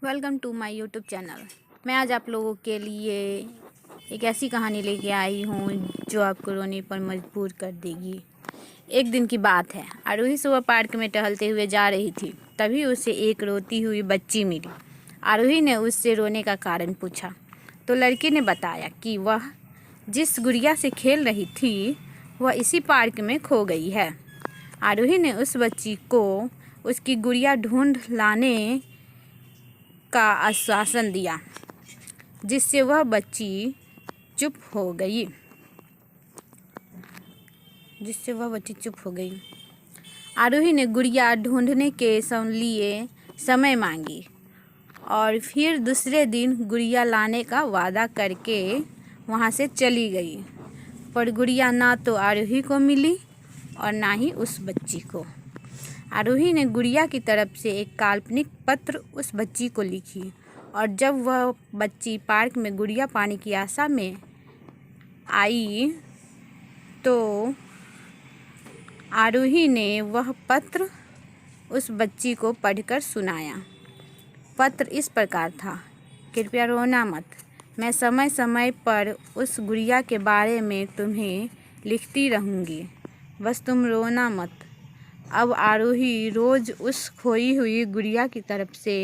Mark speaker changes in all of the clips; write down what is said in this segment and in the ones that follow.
Speaker 1: Welcome to my YouTube channel. मैं आज आप लोगों के लिए एक ऐसी कहानी लेके आई हूँ जो आपको रोने पर मजबूर कर देगी। एक दिन की बात है, आरोही सुबह पार्क में टहलते हुए जा रही थी। तभी उसे एक रोती हुई बच्ची मिली। आरोही ने उससे रोने का कारण पूछा तो लड़की ने बताया कि वह जिस गुड़िया से खेल रही थी वह इसी पार्क में खो गई है। आरोही ने उस बच्ची को उसकी गुड़िया ढूंढ लाने का आश्वासन दिया, जिससे वह बच्ची चुप हो गई। आरोही ने गुड़िया ढूंढने के लिए समय मांगी और फिर दूसरे दिन गुड़िया लाने का वादा करके वहाँ से चली गई। पर गुड़िया ना तो आरोही को मिली और ना ही उस बच्ची को। आरोही ने गुड़िया की तरफ से एक काल्पनिक पत्र उस बच्ची को लिखी और जब वह बच्ची पार्क में गुड़िया पाने की आशा में आई तो आरोही ने वह पत्र उस बच्ची को पढ़कर सुनाया। पत्र इस प्रकार था। कृपया रोना मत, मैं समय समय पर उस गुड़िया के बारे में तुम्हें लिखती रहूँगी, बस तुम रोना मत। अब आरोही रोज़ उस खोई हुई गुड़िया की तरफ से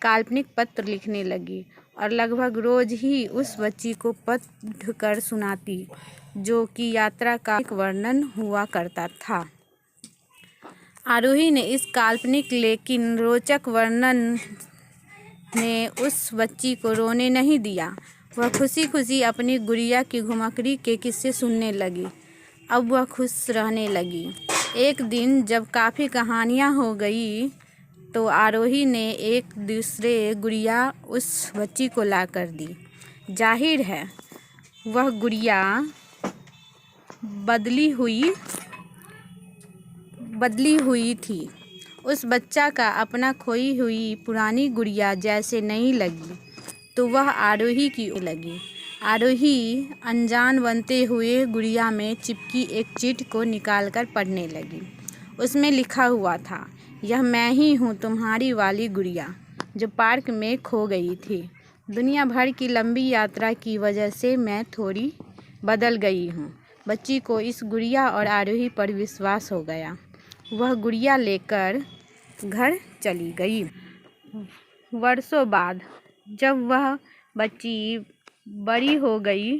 Speaker 1: काल्पनिक पत्र लिखने लगी और लगभग रोज़ ही उस बच्ची को पढ़ कर सुनाती, जो कि यात्रा का एक वर्णन हुआ करता था। आरोही ने इस काल्पनिक लेकिन रोचक वर्णन ने उस बच्ची को रोने नहीं दिया। वह खुशी खुशी अपनी गुड़िया की घुमक्कड़ी के किस्से सुनने लगी। अब वह खुश रहने लगी। एक दिन जब काफ़ी कहानियाँ हो गई तो आरोही ने एक दूसरे गुड़िया उस बच्ची को ला कर दी। जाहिर है वह गुड़िया बदली हुई थी। उस बच्चा का अपना खोई हुई पुरानी गुड़िया जैसे नहीं लगी तो वह आरोही की लगी। आरोही अनजान बनते हुए गुड़िया में चिपकी एक चिट्ठी को निकालकर पढ़ने लगी। उसमें लिखा हुआ था, यह मैं ही हूँ, तुम्हारी वाली गुड़िया जो पार्क में खो गई थी। दुनिया भर की लंबी यात्रा की वजह से मैं थोड़ी बदल गई हूँ। बच्ची को इस गुड़िया और आरोही पर विश्वास हो गया। वह गुड़िया लेकर घर चली गई। वर्षों बाद जब वह बच्ची बड़ी हो गई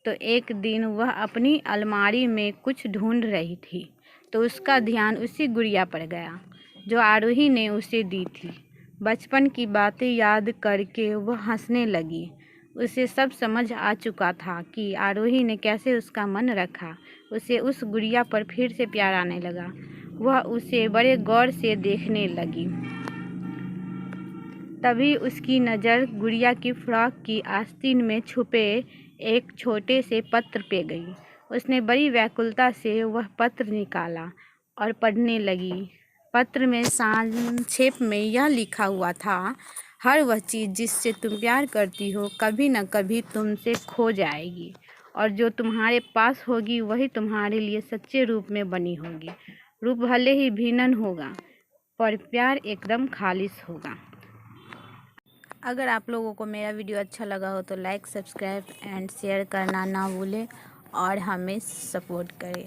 Speaker 1: तो एक दिन वह अपनी अलमारी में कुछ ढूंढ रही थी तो उसका ध्यान उसी गुड़िया पर गया जो आरोही ने उसे दी थी। बचपन की बातें याद करके वह हंसने लगी। उसे सब समझ आ चुका था कि आरोही ने कैसे उसका मन रखा। उसे उस गुड़िया पर फिर से प्यार आने लगा। वह उसे बड़े गौर से देखने लगी। तभी उसकी नज़र गुड़िया की फ्रॉक की आस्तीन में छुपे एक छोटे से पत्र पे गई। उसने बड़ी व्याकुलता से वह पत्र निकाला और पढ़ने लगी। पत्र में संक्षेप में यह लिखा हुआ था, हर वह चीज़ जिससे तुम प्यार करती हो कभी न कभी तुमसे खो जाएगी और जो तुम्हारे पास होगी वही तुम्हारे लिए सच्चे रूप में बनी होगी। रूप भले ही भिन्न होगा पर प्यार एकदम खालिस होगा। अगर आप लोगों को मेरा वीडियो अच्छा लगा हो तो लाइक, सब्सक्राइब एंड शेयर करना ना भूलें और हमें सपोर्ट करें।